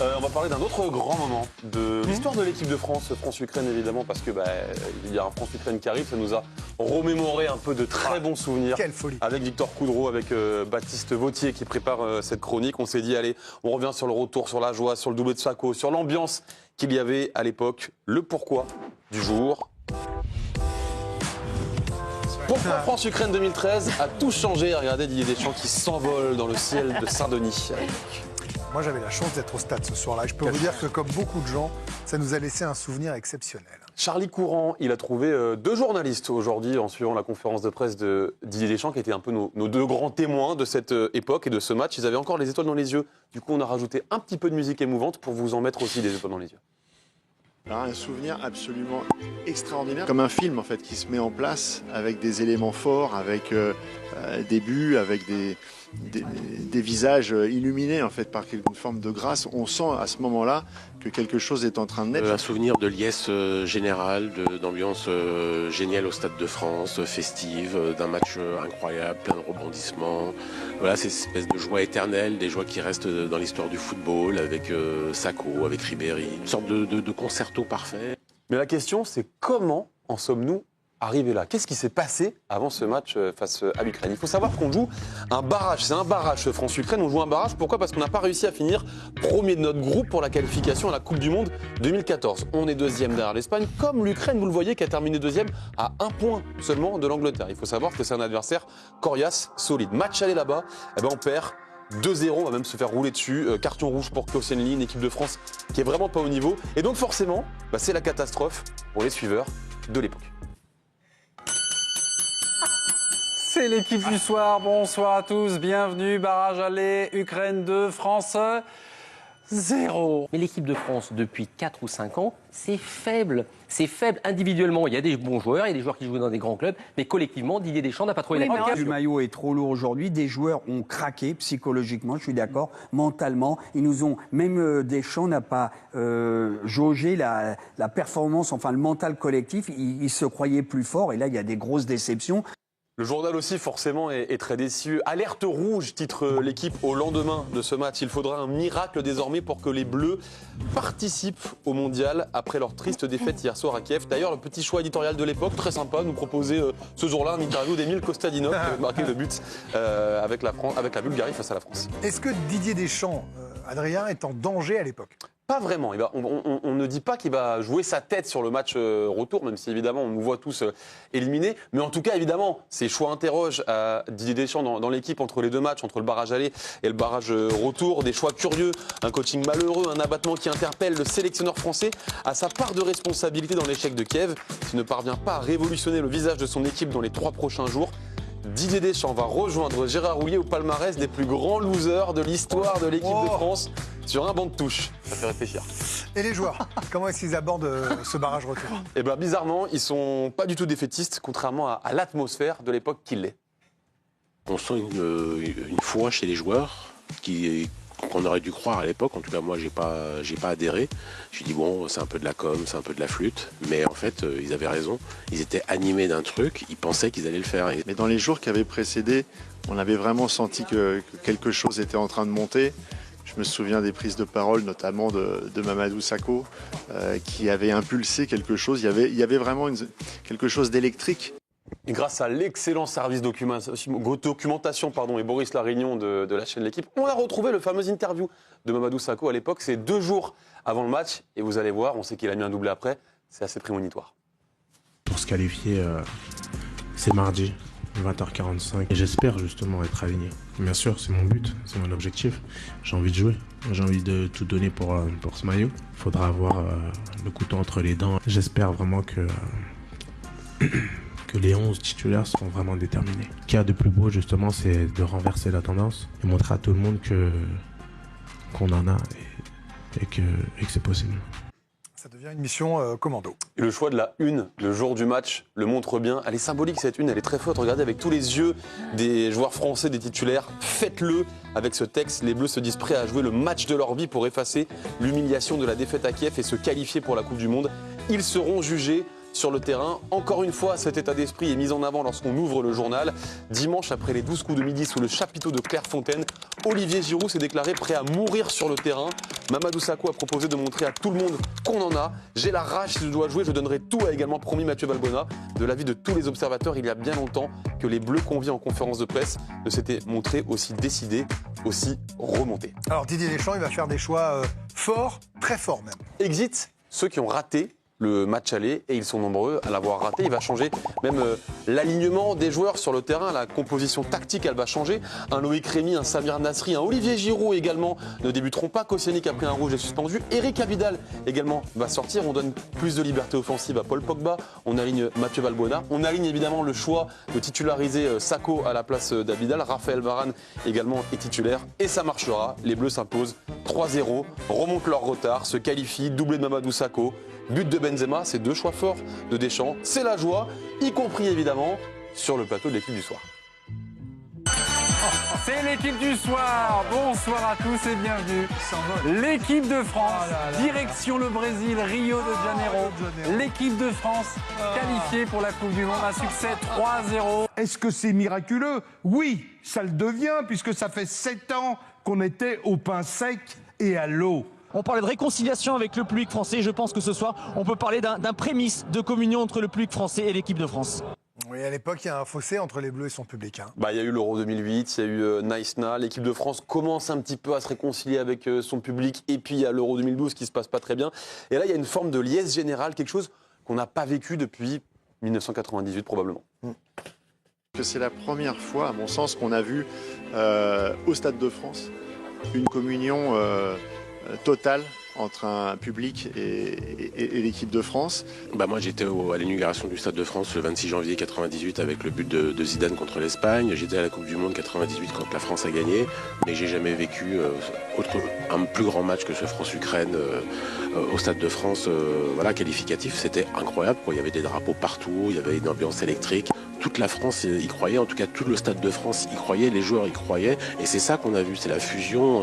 On va parler d'un autre grand moment de l'histoire de l'équipe de France, France-Ukraine évidemment, parce que il y a un France-Ukraine qui arrive, ça nous a remémoré un peu de très bons souvenirs. Quelle folie. Avec Victor Coudreau, avec Baptiste Vautier qui prépare cette chronique. On s'est dit, allez, on revient sur le retour, sur la joie, sur le doublé de Sako, sur l'ambiance qu'il y avait à l'époque, le pourquoi du jour. Pourquoi France-Ukraine 2013 a tout changé? Regardez Didier Deschamps qui s'envole dans le ciel de Saint-Denis. Moi, j'avais la chance d'être au stade ce soir-là. Je peux vous dire que, comme beaucoup de gens, ça nous a laissé un souvenir exceptionnel. Charlie Courant, il a trouvé deux journalistes aujourd'hui en suivant la conférence de presse de Didier Deschamps, qui étaient un peu nos deux grands témoins de cette époque et de ce match. Ils avaient encore les étoiles dans les yeux. Du coup, on a rajouté un petit peu de musique émouvante pour vous en mettre aussi des étoiles dans les yeux. Alors, un souvenir absolument extraordinaire, comme un film en fait qui se met en place avec des éléments forts, avec des buts, avec des visages illuminés en fait par une forme de grâce. On sent à ce moment-là que quelque chose est en train de naître. Un souvenir de liesse générale, d'ambiance géniale au Stade de France, festive, d'un match incroyable, plein de rebondissements. Voilà, c'est cette espèce de joie éternelle, des joies qui restent dans l'histoire du football, avec Sako, avec Ribéry, une sorte de concerto parfait. Mais la question, c'est comment en sommes-nous arrivés là? Qu'est-ce qui s'est passé avant ce match face à l'Ukraine? Il faut savoir qu'on joue un barrage, c'est un barrage France-Ukraine, on joue un barrage, pourquoi? Parce qu'on n'a pas réussi à finir premier de notre groupe pour la qualification à la Coupe du Monde 2014. On est deuxième derrière l'Espagne, comme l'Ukraine, vous le voyez, qui a terminé deuxième à 1 point seulement de l'Angleterre. Il faut savoir que c'est un adversaire coriace, solide. Match aller là-bas, on perd 2-0, on va même se faire rouler dessus. Carton rouge pour Koscielny, une équipe de France qui est vraiment pas au niveau. Et donc forcément, c'est la catastrophe pour les suiveurs de l'époque. C'est l'équipe du soir, bonsoir à tous, bienvenue, barrage aller, Ukraine 2, France 0. Mais l'équipe de France, depuis 4 ou 5 ans, c'est faible. C'est faible individuellement. Il y a des bons joueurs, il y a des joueurs qui jouent dans des grands clubs, mais collectivement, Didier Deschamps n'a pas trouvé la qualité. Le maillot est trop lourd aujourd'hui. Des joueurs ont craqué psychologiquement, je suis d'accord, mentalement. Ils nous ont, même Deschamps n'a pas jaugé la performance, enfin le mental collectif. Il se croyait plus fort et là, il y a des grosses déceptions. Le journal aussi, forcément, est très déçu. Alerte rouge, titre l'équipe au lendemain de ce match. Il faudra un miracle désormais pour que les Bleus participent au Mondial après leur triste défaite hier soir à Kiev. D'ailleurs, le petit choix éditorial de l'époque, très sympa, nous proposait ce jour-là un interview d'Emile Kostadinov qui avait marqué le but avec la Bulgarie face à la France. Est-ce que Didier Deschamps, Adrien, est en danger à l'époque? Pas vraiment. On ne dit pas qu'il va jouer sa tête sur le match retour, même si évidemment on nous voit tous éliminés. Mais en tout cas, évidemment, ces choix interrogent à Didier Deschamps dans l'équipe entre les deux matchs, entre le barrage aller et le barrage retour. Des choix curieux, un coaching malheureux, un abattement qui interpelle. Le sélectionneur français a sa part de responsabilité dans l'échec de Kiev. S'il ne parvient pas à révolutionner le visage de son équipe dans les 3 prochains jours, Didier Deschamps va rejoindre Gérard Houllier au palmarès des plus grands losers de l'histoire de l'équipe de France sur un banc de touche. Ça fait réfléchir. Et les joueurs, comment est-ce qu'ils abordent ce barrage retour? Eh bien, bizarrement, ils sont pas du tout défaitistes, contrairement à l'atmosphère de l'époque qu'il l'est. On sent une foi chez les joueurs qu'on aurait dû croire à l'époque. En tout cas, moi, j'ai pas adhéré. Je me suis dit, bon, c'est un peu de la com, c'est un peu de la flûte. Mais en fait, ils avaient raison. Ils étaient animés d'un truc, ils pensaient qu'ils allaient le faire. Mais dans les jours qui avaient précédé, on avait vraiment senti que quelque chose était en train de monter. Je me souviens des prises de parole, notamment de Mamadou Sakho, qui avait impulsé quelque chose. Il y avait vraiment quelque chose d'électrique. Et grâce à l'excellent service documentation et Boris Larignon de la chaîne L'Équipe, on a retrouvé le fameux interview de Mamadou Sakho à l'époque. C'est 2 jours avant le match. Et vous allez voir, on sait qu'il a mis un doublé après. C'est assez prémonitoire. Pour se qualifier, c'est mardi, 20h45. Et j'espère justement être aligné. Bien sûr, c'est mon but, c'est mon objectif. J'ai envie de jouer. J'ai envie de tout donner pour ce maillot. Il faudra avoir le couteau entre les dents. J'espère vraiment que les 11 titulaires seront vraiment déterminés. Ce qu'il y a de plus beau, justement, c'est de renverser la tendance et montrer à tout le monde qu'on en a et que c'est possible. Ça devient une mission commando. Et le choix de la une, le jour du match, le montre bien. Elle est symbolique cette une, elle est très forte. Regardez avec tous les yeux des joueurs français, des titulaires. Faites-le avec ce texte. Les Bleus se disent prêts à jouer le match de leur vie pour effacer l'humiliation de la défaite à Kiev et se qualifier pour la Coupe du Monde. Ils seront jugés sur le terrain. Encore une fois, cet état d'esprit est mis en avant lorsqu'on ouvre le journal. Dimanche, après les 12 coups de midi sous le chapiteau de Clairefontaine, Olivier Giroud s'est déclaré prêt à mourir sur le terrain Mamadou Sakho a proposé de montrer à tout le monde qu'on en a. J'ai la rage, si je dois jouer, je donnerai tout, a également promis Mathieu Valbuena. De l'avis de tous les observateurs, il y a bien longtemps que les Bleus conviés en conférence de presse ne s'étaient montrés aussi décidés, aussi remontés. Alors Didier Deschamps, il va faire des choix forts, très forts même. Exit ceux qui ont raté le match aller, et ils sont nombreux à l'avoir raté. Il va changer même l'alignement des joueurs sur le terrain, la composition tactique, elle va changer. Un Loïc Rémy, un Samir Nasri, un Olivier Giroud également ne débuteront pas. Koscielny, après un rouge, est suspendu. Eric Abidal également va sortir. On donne plus de liberté offensive à Paul Pogba. On aligne Mathieu Valbuena. On aligne évidemment le choix de titulariser Sakho à la place d'Abidal. Raphaël Varane également est titulaire, et ça marchera. Les Bleus s'imposent 3-0, remontent leur retard, se qualifient, doublé de Mamadou Sakho. But de Benzema, c'est 2 choix forts de Deschamps. C'est la joie, y compris évidemment sur le plateau de l'équipe du soir. C'est l'équipe du soir. Bonsoir à tous et bienvenue. L'équipe de France, direction le Brésil, Rio de Janeiro. L'équipe de France qualifiée pour la Coupe du Monde. Un succès 3-0. Est-ce que c'est miraculeux? Oui, ça le devient, puisque ça fait 7 ans qu'on était au pain sec et à l'eau. On parlait de réconciliation avec le public français. Je pense que ce soir, on peut parler d'un prémisse de communion entre le public français et l'équipe de France. Oui, à l'époque, il y a un fossé entre les Bleus et son public. Il y a eu l'Euro 2008, il y a eu Naïsna. L'équipe de France commence un petit peu à se réconcilier avec son public. Et puis il y a l'Euro 2012 qui se passe pas très bien. Et là, il y a une forme de liesse générale, quelque chose qu'on n'a pas vécu depuis 1998 probablement. C'est la première fois, à mon sens, qu'on a vu au Stade de France une communion totale entre un public et l'équipe de France. Moi j'étais à l'inauguration du Stade de France le 26 janvier 98 avec le but de Zidane contre l'Espagne. J'étais à la Coupe du Monde 98 quand la France a gagné, mais j'ai jamais vécu un plus grand match que ce France-Ukraine au Stade de France, qualificatif. C'était incroyable, il y avait des drapeaux partout, il y avait une ambiance électrique. Toute la France y croyait, en tout cas tout le Stade de France y croyait, les joueurs y croyaient, et c'est ça qu'on a vu, c'est la fusion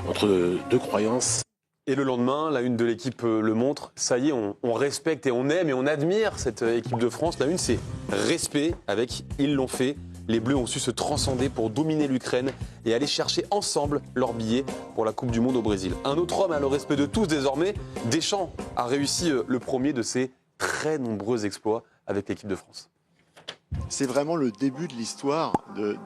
entre deux croyances. Et le lendemain, la une de l'équipe le montre, ça y est, on respecte et on aime et on admire cette équipe de France. La une, c'est respect avec « ils l'ont fait ». Les Bleus ont su se transcender pour dominer l'Ukraine et aller chercher ensemble leur billet pour la Coupe du Monde au Brésil. Un autre homme a le respect de tous désormais. Deschamps a réussi le premier de ses très nombreux exploits avec l'équipe de France. C'est vraiment le début de l'histoire de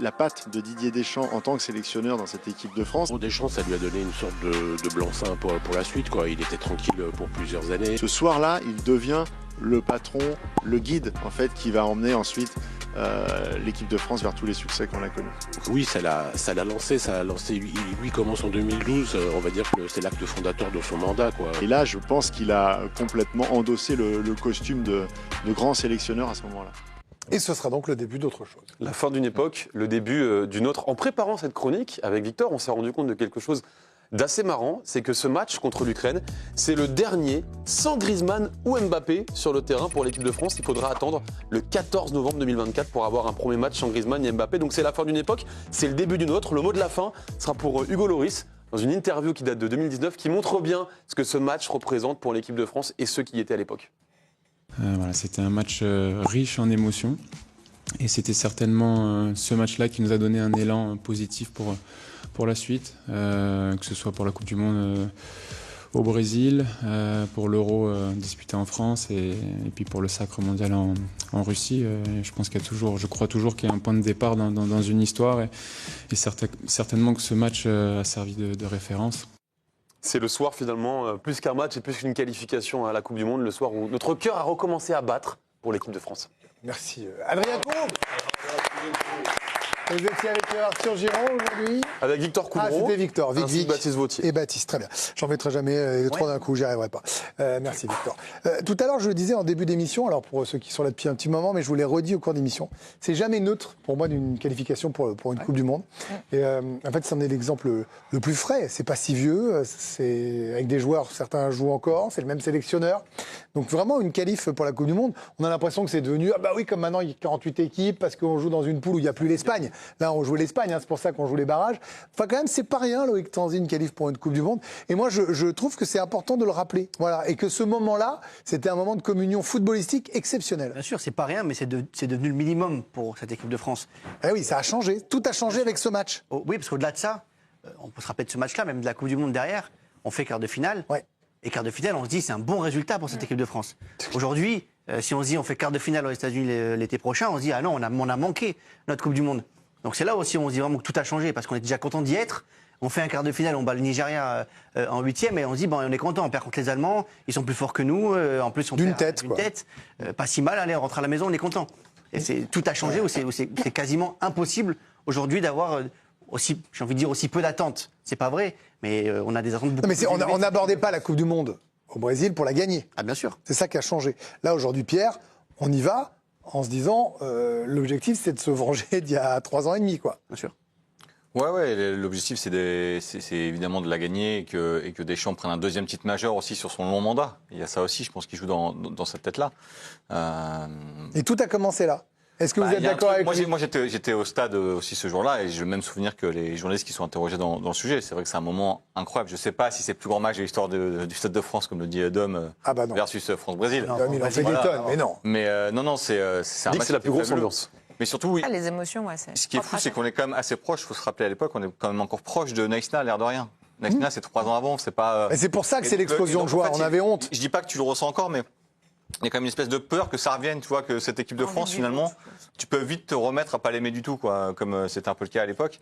la patte de Didier Deschamps en tant que sélectionneur dans cette équipe de France. Deschamps, ça lui a donné une sorte de blanc-seing pour la suite, Il était tranquille pour plusieurs années. Ce soir-là, il devient le patron, le guide, en fait, qui va emmener ensuite l'équipe de France vers tous les succès qu'on a connus. Oui, ça l'a lancé. Lui commence en 2012, on va dire que c'est l'acte fondateur de son mandat, Et là, je pense qu'il a complètement endossé le costume de grand sélectionneur à ce moment-là. Et ce sera donc le début d'autre chose. La fin d'une époque, le début d'une autre. En préparant cette chronique avec Victor, on s'est rendu compte de quelque chose d'assez marrant, c'est que ce match contre l'Ukraine, c'est le dernier sans Griezmann ou Mbappé sur le terrain pour l'équipe de France. Il faudra attendre le 14 novembre 2024 pour avoir un premier match sans Griezmann et Mbappé. Donc c'est la fin d'une époque, c'est le début d'une autre. Le mot de la fin sera pour Hugo Lloris, dans une interview qui date de 2019, qui montre bien ce que ce match représente pour l'équipe de France et ceux qui y étaient à l'époque. C'était un match riche en émotions et c'était certainement ce match-là qui nous a donné un élan positif pour la suite, que ce soit pour la Coupe du Monde au Brésil, pour l'Euro disputé en France et puis pour le sacre mondial en Russie. Je crois toujours qu'il y a un point de départ dans une histoire et certainement que ce match a servi de référence. C'est le soir finalement, plus qu'un match et plus qu'une qualification à la Coupe du Monde, le soir où notre cœur a recommencé à battre pour l'équipe de France. Merci. Adrien Courbe. Vous étiez avec Arthur Girand aujourd'hui? Avec Victor Coudreau. C'était Victor. Vic, Baptiste Vautier. Et Baptiste, très bien. J'en mettrai jamais les trois d'un coup, j'y arriverai pas. Merci Victor. Tout à l'heure, je le disais en début d'émission, alors pour ceux qui sont là depuis un petit moment, mais je vous l'ai redit au cours d'émission, c'est jamais neutre pour moi d'une qualification pour une Coupe du Monde. Et en fait, c'en est l'exemple le plus frais. C'est pas si vieux, c'est avec des joueurs, certains jouent encore, c'est le même sélectionneur. Donc vraiment une qualif pour la Coupe du Monde. On a l'impression que c'est devenu, comme maintenant il y a 48 équipes parce qu'on joue dans une poule où il n'y a plus l'Espagne. Là, on joue l'Espagne, c'est pour ça qu'on joue les barrages. Enfin, quand même, c'est pas rien, Loïc Tanzi, une qualif pour une Coupe du Monde. Et moi, je trouve que c'est important de le rappeler. Voilà. Et que ce moment-là, c'était un moment de communion footballistique exceptionnel. Bien sûr, c'est pas rien, mais c'est devenu le minimum pour cette équipe de France. Eh oui, ça a changé. Tout a changé avec ce match. Oui, parce qu'au-delà de ça, on peut se rappeler de ce match-là, même de la Coupe du Monde derrière, on fait quart de finale. Ouais. Et quart de finale, on se dit c'est un bon résultat pour cette équipe de France. Aujourd'hui, si on se dit on fait quart de finale aux États-Unis l'été prochain, on se dit ah non, on a manqué notre Coupe du Monde. Donc c'est là aussi où on se dit vraiment que tout a changé parce qu'on est déjà content d'y être. On fait un quart de finale, on bat le Nigeria en 8e et on se dit on est content, on perd contre les Allemands, ils sont plus forts que nous, en plus on D'une perd tête. Pas si mal, allez on rentre à la maison, on est content. Et tout a changé, où c'est quasiment impossible aujourd'hui d'avoir aussi, j'ai envie de dire, aussi peu d'attentes. C'est pas vrai, mais on a des attentes beaucoup Non, mais plus élevées. on n'abordait pas la Coupe du Monde au Brésil pour la gagner. Ah bien sûr. C'est ça qui a changé. Là, aujourd'hui, Pierre, on y va en se disant l'objectif, c'est de se venger d'il y a 3 ans et demi, quoi. Bien sûr. Ouais, l'objectif c'est évidemment de la gagner et que Deschamps prenne un deuxième titre majeur aussi sur son long mandat. Il y a ça aussi, je pense qu'il joue dans cette tête-là. Et tout a commencé là. Est-ce que vous êtes d'accord avec lui? Moi, j'étais au stade aussi ce jour-là et j'ai le même souvenir que les journalistes qui sont interrogés dans le sujet. C'est vrai que c'est un moment incroyable. Je ne sais pas si c'est le plus grand match de l'histoire du Stade de France, comme le dit Dom, versus France-Brésil. Dom, il en fait des tonnes, mais non. Mais non, c'est un match. C'est la plus grosse ambiance. Mais surtout, les émotions, ce qui est fou, c'est qu'on est quand même assez proche. Il faut se rappeler à l'époque, on est quand même encore proche de Naïsna, l'air de rien. Naïsna, c'est 3 ans avant, c'est pas. Et c'est pour ça que c'est l'explosion de joueurs. On avait honte. Je dis pas que tu le ressens encore, mais il y a quand même une espèce de peur que ça revienne, tu vois, que cette équipe de France, finalement, tu peux vite te remettre à pas l'aimer du tout, quoi, comme c'était un peu le cas à l'époque.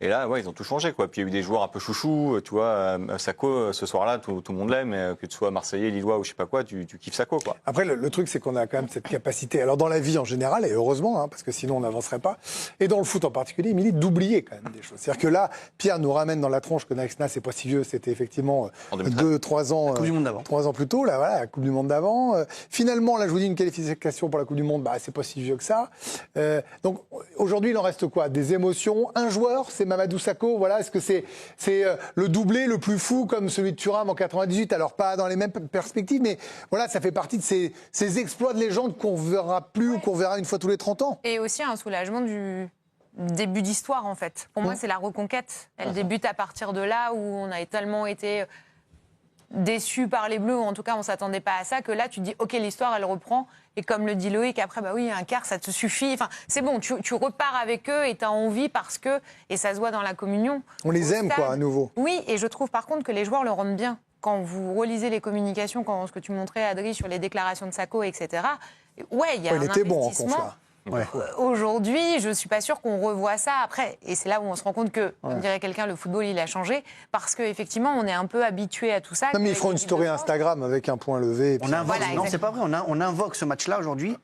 Et là, ouais, ils ont tout changé, quoi. Puis il y a eu des joueurs un peu chouchous, tu vois, Sakho, ce soir-là, tout le monde l'aime, que tu sois Marseillais, Lillois ou je sais pas quoi, tu kiffes Sakho, quoi. Après, le truc, c'est qu'on a quand même cette capacité, alors dans la vie en général, et heureusement, parce que sinon on n'avancerait pas, et dans le foot en particulier, Émilie, d'oublier quand même des choses. C'est-à-dire que là, Pierre nous ramène dans la tronche que Naïsna, c'est pas si vieux, c'était effectivement 2-3 ans, 3 ans plus tôt, là, voilà, la Coupe du Monde d'avant. Finalement, là, je vous dis une qualification pour la Coupe du Monde, c'est pas si vieux que ça. Donc aujourd'hui, il en reste quoi? Des émotions. Un joueur, c'est Mamadou Sakho, voilà. Est-ce que c'est le doublé le plus fou comme celui de Thuram en 98? Alors pas dans les mêmes perspectives, mais voilà, ça fait partie de ces exploits de légende qu'on verra plus ou qu'on verra une fois tous les 30 ans. Et aussi un soulagement du début d'histoire, en fait. Pour moi, c'est la reconquête. Elle débute à partir de là où on a tellement été déçus par les Bleus, ou en tout cas on s'attendait pas à ça, que là tu te dis ok, l'histoire elle reprend, et comme le dit Loïc, après oui, un quart ça te suffit, enfin c'est bon, tu repars avec eux et tu as envie parce que, et ça se voit dans la communion. On les aime quoi à nouveau. Oui, et je trouve par contre que les joueurs le rendent bien. Quand vous relisez les communications, ce que tu montrais Adri sur les déclarations de Sakho, etc., ouais, il y a un était bon en investissement. conf, là. Ouais. Aujourd'hui, je ne suis pas sûre qu'on revoie ça après. Et c'est là où on se rend compte que, comme dirait quelqu'un, le football, il a changé. Parce qu'effectivement, on est un peu habitué à tout ça. Non, mais ils feront une story Instagram avec un point levé. Et puis Non, c'est pas vrai. On invoque ce match-là aujourd'hui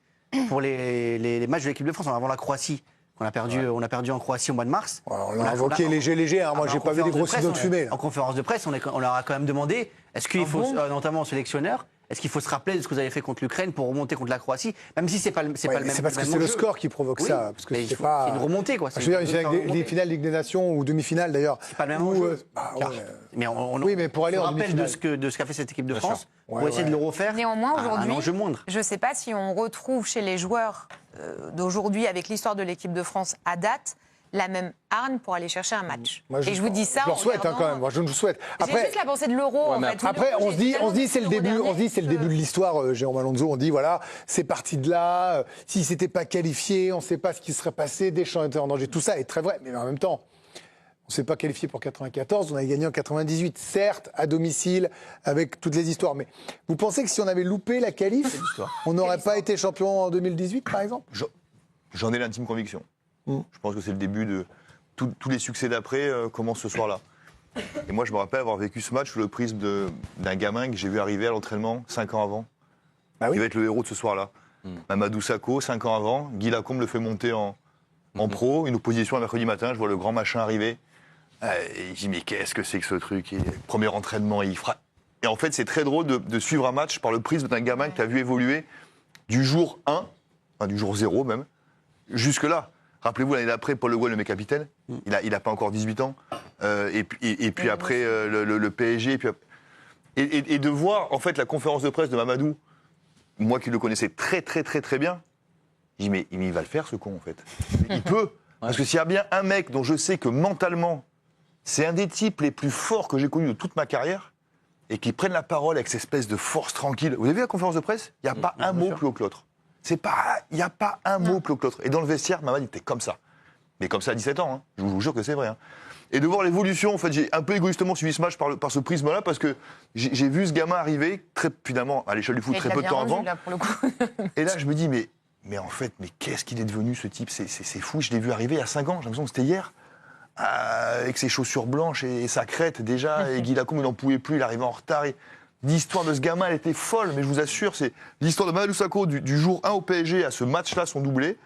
pour les matchs de l'équipe de France avant la Croatie. On a perdu en Croatie au mois de mars. On a invoqué léger. Moi, j'ai pas vu des grosses idées de fumée. En conférence de presse, on leur a quand même demandé, est-ce qu'il faut, notamment au sélectionneur, est-ce qu'il faut se rappeler de ce que vous avez fait contre l'Ukraine pour remonter contre la Croatie, même si c'est pas le même. C'est parce que c'est le score qui provoque ça, parce que c'est pas une remontée quoi. Je veux dire, des finales Ligue des Nations ou demi-finales d'ailleurs. C'est pas le même enjeu. Mais pour aller en rappel de ce qu'a fait cette équipe de France, pour essayer de le refaire. Néanmoins, aujourd'hui, un enjeu moindre. Je ne sais pas si on retrouve chez les joueurs d'aujourd'hui, avec l'histoire de l'équipe de France à date, la même hargne pour aller chercher un match. Et je vous dis ça. Je leur souhaite quand même. Moi, je le souhaite. J'ai juste la pensée de l'Euro. Après, on se dit c'est le début. On se dit c'est le début de l'histoire. Jérôme Alonso, on dit voilà, c'est parti de là. S'ils s'étaient pas qualifiés, on ne sait pas ce qui serait passé. Deschamps était en danger. Tout ça est très vrai, mais en même temps. On ne s'est pas qualifié pour 94, on a gagné en 98, certes, à domicile, avec toutes les histoires. Mais vous pensez que si on avait loupé la qualif, on n'aurait pas été champion en 2018, par exemple? J'en ai l'intime conviction. Je pense que c'est le début de tous les succès d'après commencent ce soir-là. Et moi, je me rappelle avoir vécu ce match sous le prisme d'un gamin que j'ai vu arriver à l'entraînement 5 ans avant. Il va être le héros de ce soir-là. Mamadou Sakho, 5 ans avant. Guy Lacombe le fait monter en pro. Une opposition un mercredi matin, je vois le grand machin arriver. Et je dis, mais qu'est-ce que c'est que ce truc? Premier entraînement, il fera. Et en fait, c'est très drôle de suivre un match par le prisme d'un gamin que tu as vu évoluer du jour 1, du jour 0 même, jusque-là. Rappelez-vous, l'année d'après, Paul Le Guen le met capitaine. Il n'a pas encore 18 ans. Et puis après, le PSG. Et de voir, en fait, la conférence de presse de Mamadou, moi qui le connaissais très, très, très, très bien, je dis, mais il va le faire, ce con, en fait. Il peut. Parce que s'il y a bien un mec dont je sais que mentalement, c'est un des types les plus forts que j'ai connus de toute ma carrière, et qui prennent la parole avec cette espèce de force tranquille. Vous avez vu la conférence de presse? Il n'y a pas un mot plus haut que l'autre. Il n'y a pas un mot plus haut que l'autre. Et dans le vestiaire, Mamad était comme ça. Mais comme ça à 17 ans, je vous jure que c'est vrai. Et de voir l'évolution, en fait, j'ai un peu égoïstement suivi ce match par ce prisme-là, parce que j'ai vu ce gamin arriver, finalement, à l'échelle du foot, très peu de temps avant. Là, pour le coup. Et là, je me dis, mais en fait, mais qu'est-ce qu'il est devenu, ce type? C'est fou, je l'ai vu arriver il y a 5 ans, j'ai l'impression que c'était hier. Avec ses chaussures blanches et sa crête, déjà, et Guy Lacombe, il n'en pouvait plus, il arrivait en retard. L'histoire de ce gamin, elle était folle, mais je vous assure, c'est l'histoire de Mamadou Sakho du jour 1 au PSG à ce match-là, son doublé.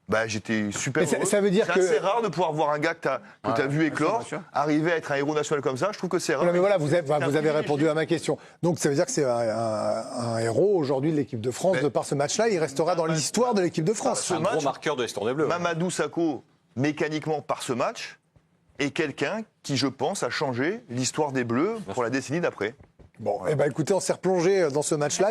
Bah, j'étais super heureux. Ça veut dire c'est que assez rare de pouvoir voir un gars que tu as vu éclore, arriver à être un héros national comme ça. Je trouve que c'est rare. Non, mais voilà, vous avez répondu à ma question. Donc ça veut dire que c'est un héros aujourd'hui de l'équipe de France. De par ce match-là, il restera dans l'histoire de l'équipe de France. C'est un gros marqueur de l'histoire des Bleus. Mamadou Sakho, mécaniquement, par ce match, est quelqu'un qui, je pense, a changé l'histoire des Bleus pour la décennie d'après. Bon, eh ben, écoutez, on s'est replongé dans ce match-là.